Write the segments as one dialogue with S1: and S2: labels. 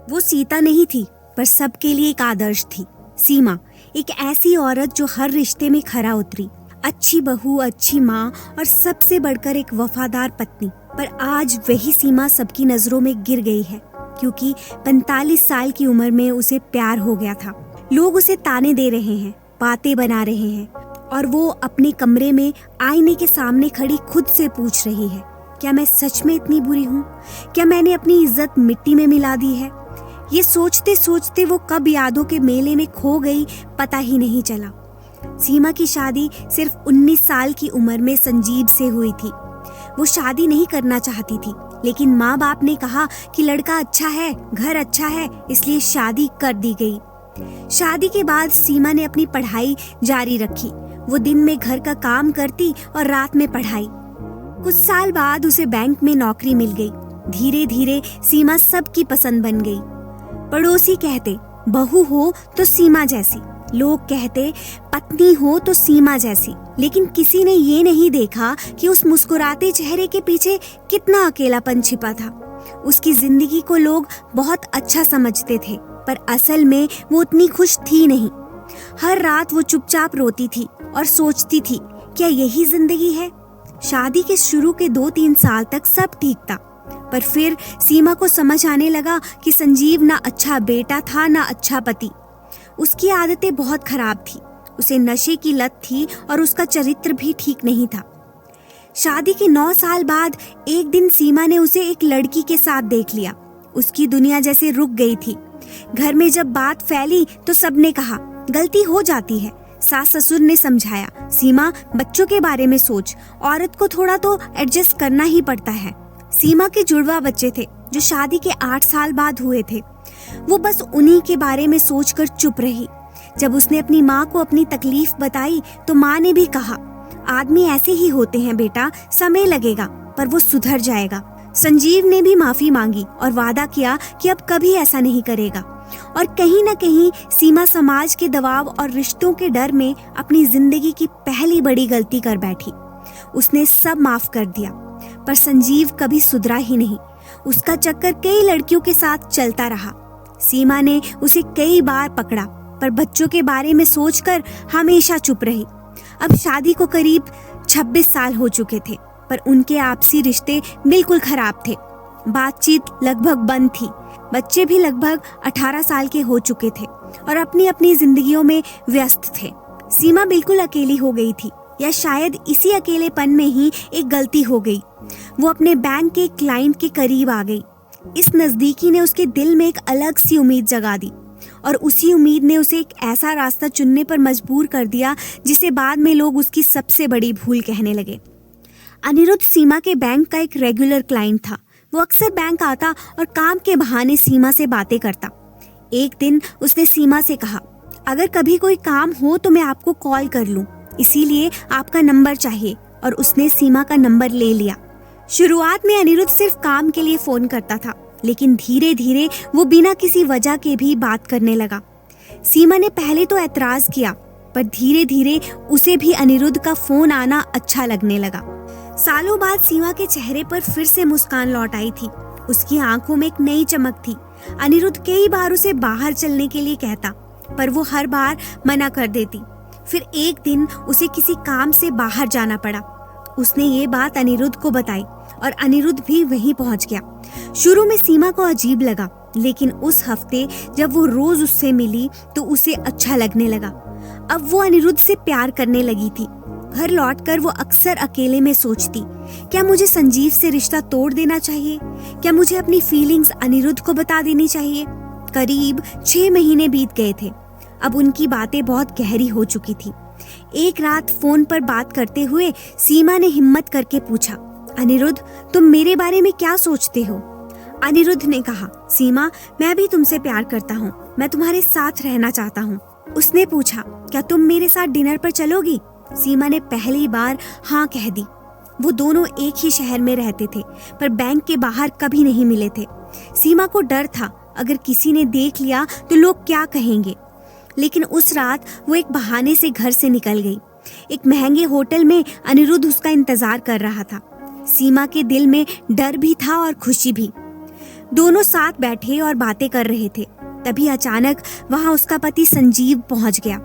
S1: वो सीता नहीं थी, पर सबके लिए एक आदर्श थी। सीमा एक ऐसी औरत जो हर रिश्ते में खरा उतरी, अच्छी बहू, अच्छी माँ और सबसे बढ़कर एक वफादार पत्नी। पर आज वही सीमा सबकी नजरों में गिर गई है, क्योंकि 45 साल की उम्र में उसे प्यार हो गया था। लोग उसे ताने दे रहे हैं, बातें बना रहे हैं, और वो अपने कमरे में आईने के सामने खड़ी खुद से पूछ रही है, क्या मैं सच में इतनी बुरी हूँ? क्या मैंने अपनी इज्जत मिट्टी में मिला दी है? ये सोचते सोचते वो कब यादों के मेले में खो गई, पता ही नहीं चला। सीमा की शादी सिर्फ 19 साल की उम्र में संजीव से हुई थी। वो शादी नहीं करना चाहती थी, लेकिन माँ बाप ने कहा कि लड़का अच्छा है, घर अच्छा है, इसलिए शादी कर दी गई। शादी के बाद सीमा ने अपनी पढ़ाई जारी रखी। वो दिन में घर का काम करती और रात में पढ़ाई। कुछ साल बाद उसे बैंक में नौकरी मिल गई। धीरे धीरे सीमा सबकी पसंद बन गई। पड़ोसी कहते बहू हो तो सीमा जैसी, लोग कहते पत्नी हो तो सीमा जैसी, लेकिन किसी ने ये नहीं देखा कि उस मुस्कुराते चेहरे के पीछे कितना अकेलापन छिपा था। उसकी जिंदगी को लोग बहुत अच्छा समझते थे, पर असल में वो उतनी खुश थी नहीं। हर रात वो चुपचाप रोती थी और सोचती थी, क्या यही जिंदगी है? शादी के शुरू के 2-3 साल तक सब ठीक था, पर फिर सीमा को समझ आने लगा कि संजीव ना अच्छा बेटा था, ना अच्छा पति। उसकी आदतें बहुत खराब थी, उसे नशे की लत थी और उसका चरित्र भी ठीक नहीं था। शादी के 9 साल बाद एक दिन सीमा ने उसे एक लड़की के साथ देख लिया। उसकी दुनिया जैसे रुक गई थी। घर में जब बात फैली तो सबने कहा, गलती हो जाती है। सास ससुर ने समझाया, सीमा बच्चों के बारे में सोच, औरत को थोड़ा तो एडजस्ट करना ही पड़ता है। सीमा के जुड़वा बच्चे थे जो शादी के 8 साल बाद हुए थे। वो बस उन्हीं के बारे में सोचकर चुप रही। जब उसने अपनी माँ को अपनी तकलीफ बताई तो माँ ने भी कहा, आदमी ऐसे ही होते हैं बेटा, समय लगेगा पर वो सुधर जाएगा। संजीव ने भी माफी मांगी और वादा किया कि अब कभी ऐसा नहीं करेगा। और कहीं न कहीं सीमा समाज के दबाव और रिश्तों के डर में अपनी जिंदगी की पहली बड़ी गलती कर बैठी। उसने सब माफ कर दिया, पर संजीव कभी सुधरा ही नहीं। उसका चक्कर कई लड़कियों के साथ चलता रहा। सीमा ने उसे कई बार पकड़ा, पर बच्चों के बारे में सोचकर हमेशा चुप रही। अब शादी को करीब 26 साल हो चुके थे, पर उनके आपसी रिश्ते बिल्कुल खराब थे। बातचीत लगभग बंद थी। बच्चे भी लगभग 18 साल के हो चुके थे और अपनी अपनी जिंदगियों में व्यस्त थे। सीमा बिल्कुल अकेली हो गई थी, या शायद इसी अकेलेपन में ही एक गलती हो गई। वो अपने बैंक के क्लाइंट के करीब आ गई। इस नजदीकी ने उसके दिल में एक अलग सी उम्मीद जगा दी, और उसी उम्मीद ने उसे एक ऐसा रास्ता चुनने पर मजबूर कर दिया जिसे बाद में लोग उसकी सबसे बड़ी भूल कहने लगे। अनिरुद्ध सीमा के बैंक का एक रेगुलर क्लाइंट था। वो अक्सर बैंक आता और काम के बहाने सीमा से बातें करता। एक दिन उसने सीमा से कहा, अगर कभी कोई काम हो तो मैं आपको कॉल कर लूं, इसीलिए आपका नंबर चाहिए। और उसने सीमा का नंबर ले लिया। शुरुआत में अनिरुद्ध सिर्फ काम के लिए फोन करता था, लेकिन धीरे धीरे वो बिना किसी वजह के भी बात करने लगा। सीमा ने पहले तो ऐतराज किया, पर धीरे धीरे उसे भी अनिरुद्ध का फोन आना अच्छा लगने लगा। सालों बाद सीमा के चेहरे पर फिर से मुस्कान लौट आई थी। उसकी आंखों में एक नई चमक थी। अनिरुद्ध कई बार उसे बाहर चलने के लिए कहता, पर वो हर बार मना कर देती। फिर एक दिन उसे किसी काम से बाहर जाना पड़ा। उसने ये बात अनिरुद्ध को बताई और अनिरुद्ध भी वहीं पहुंच गया। शुरू में सीमा को अजीब लगा, लेकिन उस हफ्ते जब वो रोज उससे मिली तो उसे अच्छा लगने लगा। अब वो अनिरुद्ध से प्यार करने लगी थी। घर लौटकर वो अक्सर अकेले में सोचती, क्या मुझे संजीव से रिश्ता तोड़ देना चाहिए? क्या मुझे अपनी फीलिंग्स अनिरुद्ध को बता देनी चाहिए? करीब 6 महीने बीत गए थे। अब उनकी बातें बहुत गहरी हो चुकी थी। एक रात फोन पर बात करते हुए सीमा ने हिम्मत करके पूछा, अनिरुद्ध, तुम मेरे बारे में क्या सोचते हो? अनिरुद्ध ने कहा, सीमा, मैं भी तुमसे प्यार करता हूँ, मैं तुम्हारे साथ रहना चाहता हूँ। उसने पूछा, क्या तुम मेरे साथ डिनर पर चलोगी? सीमा ने पहली बार हाँ कह दी। वो दोनों एक ही शहर में रहते थे, पर बैंक के बाहर कभी नहीं मिले थे। सीमा को डर था, अगर किसी ने देख लिया तो लोग क्या कहेंगे। लेकिन उस रात वो एक बहाने से घर से निकल गई। एक महंगे होटल में अनिरुद्ध उसका इंतजार कर रहा था। सीमा के दिल में डर भी था और खुशी भी। दोनों साथ बैठे और बातें कर रहे थे। तभी अचानक वहां उसका पति संजीव पहुंच गया।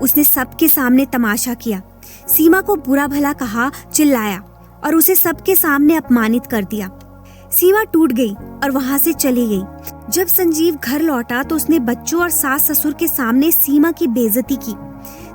S1: उसने सबके सामने तमाशा किया, सीमा को बुरा भला कहा, चिल्लाया और उसे सबके सामने अपमानित कर दिया। सीमा टूट गई और वहां से चली गई। जब संजीव घर लौटा तो उसने बच्चों और सास ससुर के सामने सीमा की बेइज्जती की।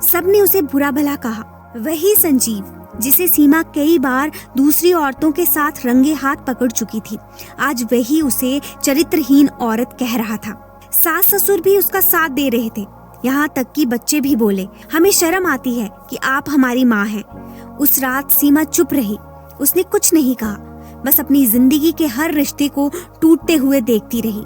S1: सबने उसे बुरा भला कहा। वही संजीव जिसे सीमा कई बार दूसरी औरतों के साथ रंगे हाथ पकड़ चुकी थी, आज वही उसे चरित्रहीन औरत कह रहा था। सास ससुर भी उसका साथ दे रहे थे, यहाँ तक कि बच्चे भी बोले, हमें शर्म आती है कि आप हमारी माँ हैं। उस रात सीमा चुप रही, उसने कुछ नहीं कहा, बस अपनी जिंदगी के हर रिश्ते को टूटते हुए देखती रही।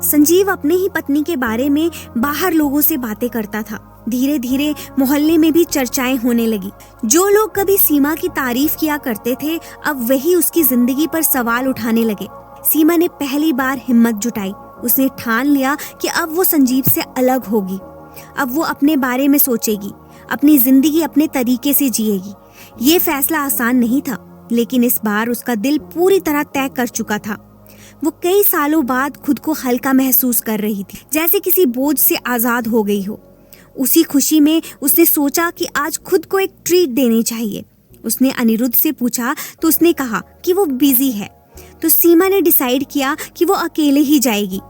S1: संजीव अपने ही पत्नी के बारे में बाहर लोगों से बातें करता था। धीरे धीरे मोहल्ले में भी चर्चाएं होने लगी। जो लोग कभी सीमा की तारीफ किया करते थे, अब वही उसकी जिंदगी पर सवाल उठाने लगे। सीमा ने पहली बार हिम्मत जुटाई। उसने ठान लिया कि अब वो संजीव से अलग होगी। अब वो अपने बारे में सोचेगी, अपनी जिंदगी अपने तरीके से जिएगी। ये फैसला आसान नहीं था, लेकिन इस बार उसका दिल पूरी तरह तय कर चुका था। वो कई सालों बाद खुद को हल्का महसूस कर रही थी, जैसे किसी बोझ से आजाद हो गई हो। उसी खुशी में उसने सोचा कि आज खुद को एक ट्रीट देनी चाहिए। उसने अनिरुद्ध से पूछा तो उसने कहा कि वो बिजी है। तो सीमा ने डिसाइड किया कि वो अकेले ही जाएगी।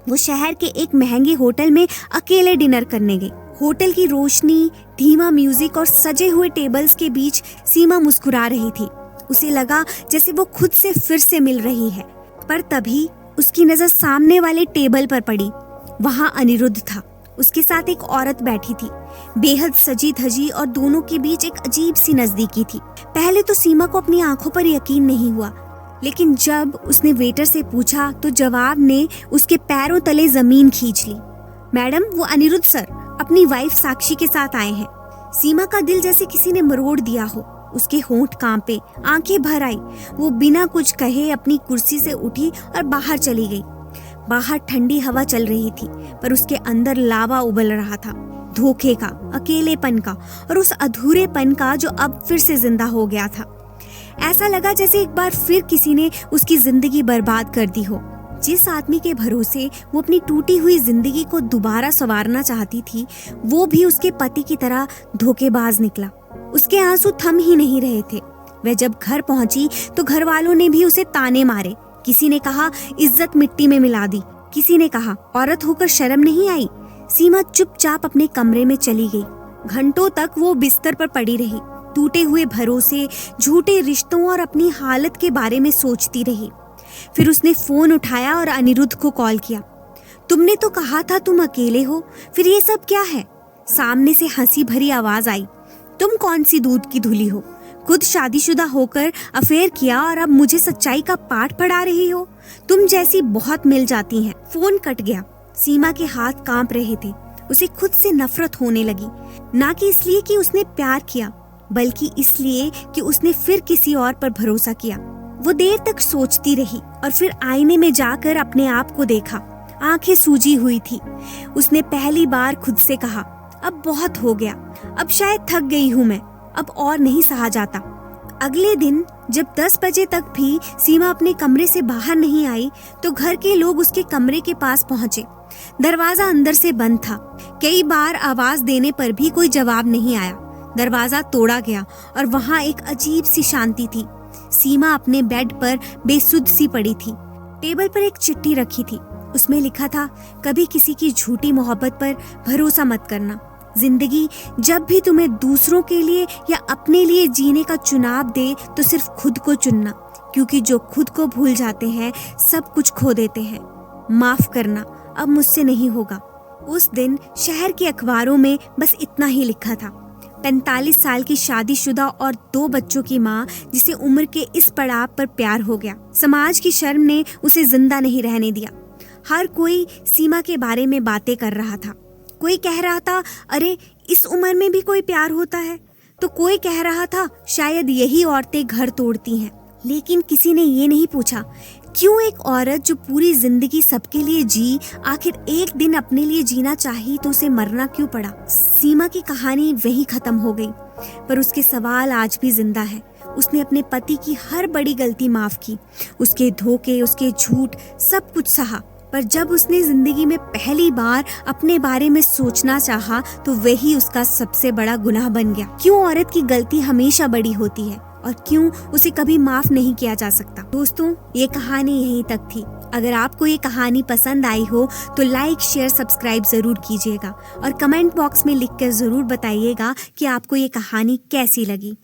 S1: वो शहर के एक महंगे होटल में अकेले डिनर करने गई। होटल की रोशनी, धीमा म्यूजिक और सजे हुए टेबल्स के बीच सीमा मुस्कुरा रही थी। उसे लगा जैसे वो खुद से फिर से मिल रही है। पर तभी उसकी नजर सामने वाले टेबल पर पड़ी। वहां अनिरुद्ध था। उसके साथ एक औरत बैठी थी, बेहद सजी धजी, और दोनों के बीच एक अजीब सी नजदीकी थी। पहले तो सीमा को अपनी आंखों पर यकीन नहीं हुआ, लेकिन जब उसने वेटर से पूछा तो जवाब ने उसके पैरों तले जमीन खींच ली। मैडम, वो अनिरुद्ध सर अपनी वाइफ साक्षी के साथ आए हैं। सीमा का दिल जैसे किसी ने मरोड़ दिया हो। उसके होंठ कांपे, आंखें भर आई। वो बिना कुछ कहे अपनी कुर्सी से उठी और बाहर चली गई। बाहर ठंडी हवा चल रही थी, पर उसके अंदर लावा उबल रहा था, धोखे का, अकेलेपन का और उस अधूरेपन का जो अब फिर से जिंदा हो गया था। ऐसा लगा जैसे एक बार फिर किसी ने उसकी जिंदगी बर्बाद कर दी हो। जिस आदमी के भरोसे वो अपनी टूटी हुई जिंदगी को दोबारा संवारना चाहती थी, वो भी उसके पति की तरह धोखेबाज निकला। उसके आंसू थम ही नहीं रहे थे। वह जब घर पहुंची तो घर वालों ने भी उसे ताने मारे। किसी ने कहा इज्जत मिट्टी में मिला दी, किसी ने कहा औरत होकर शर्म नहीं आई। सीमा चुपचाप अपने कमरे में चली गई। घंटों तक वो बिस्तर पर पड़ी रही, टूटे हुए भरोसे, झूठे रिश्तों और अपनी हालत के बारे में सोचती रही। फिर उसने फोन उठाया और अनिरुद्ध को कॉल किया। तुमने तो कहा था तुम अकेले हो, फिर ये सब क्या है? सामने से हंसी भरी आवाज आई, तुम कौन सी दूध की धुली हो? खुद शादीशुदा होकर अफेयर किया और अब मुझे सच्चाई का पाठ पढ़ा रही हो? तुम जैसी बहुत मिल जाती हैं। फोन कट गया। सीमा के हाथ कांप रहे थे। उसे खुद से नफरत होने लगी, ना कि इसलिए कि उसने प्यार किया, बल्कि इसलिए कि उसने फिर किसी और पर भरोसा किया। वो देर तक सोचती रही और फिर आईने में जाकर अपने आप को देखा। आंखें सूजी हुई थी। उसने पहली बार खुद से कहा, अब बहुत हो गया, अब शायद थक गई हूँ मैं, अब और नहीं सहा जाता। अगले दिन जब 10 बजे तक भी सीमा अपने कमरे से बाहर नहीं आई तो घर के लोग उसके कमरे के पास पहुंचे। दरवाजा अंदर से बंद था। कई बार आवाज देने पर भी कोई जवाब नहीं आया। दरवाजा तोड़ा गया और वहां एक अजीब सी शांति थी। सीमा अपने बेड पर बेसुध सी पड़ी थी। टेबल पर एक चिट्ठी रखी थी। उसमें लिखा था, कभी किसी की झूठी मोहब्बत पर भरोसा मत करना। जिंदगी जब भी तुम्हें दूसरों के लिए या अपने लिए जीने का चुनाव दे तो सिर्फ खुद को चुनना, क्योंकि जो खुद को भूल जाते हैं सब कुछ खो देते हैं। माफ करना, अब मुझसे नहीं होगा। उस दिन शहर के अखबारों में बस इतना ही लिखा था। 45 साल की शादीशुदा और 2 बच्चों की माँ जिसे उम्र के इस पड़ाव पर प्यार हो गया। समाज की शर्म ने उसे जिंदा नहीं रहने दिया। हर कोई सीमा के बारे में बातें कर रहा था। कोई कह रहा था, अरे इस उम्र में भी कोई प्यार होता है? तो कोई कह रहा था, शायद यही औरतें घर तोड़ती हैं। लेकिन किसी ने ये नहीं पूछा, क्यों एक औरत जो पूरी जिंदगी सबके लिए जी, आखिर एक दिन अपने लिए जीना चाही तो उसे मरना क्यों पड़ा? सीमा की कहानी वहीं खत्म हो गई, पर उसके सवाल आज भी जिंदा है। उसने अपने पति की हर बड़ी गलती माफ की, उसके धोखे, उसके झूठ, सब कुछ सहा। पर जब उसने जिंदगी में पहली बार अपने बारे में सोचना चाहा तो वही उसका सबसे बड़ा गुनाह बन गया। क्यों औरत की गलती हमेशा बड़ी होती है और क्यों उसे कभी माफ नहीं किया जा सकता? दोस्तों, ये कहानी यहीं तक थी। अगर आपको ये कहानी पसंद आई हो तो लाइक, शेयर, सब्सक्राइब जरूर कीजिएगा और कमेंट बॉक्स में लिखकर जरूर बताइएगा कि आपको ये कहानी कैसी लगी।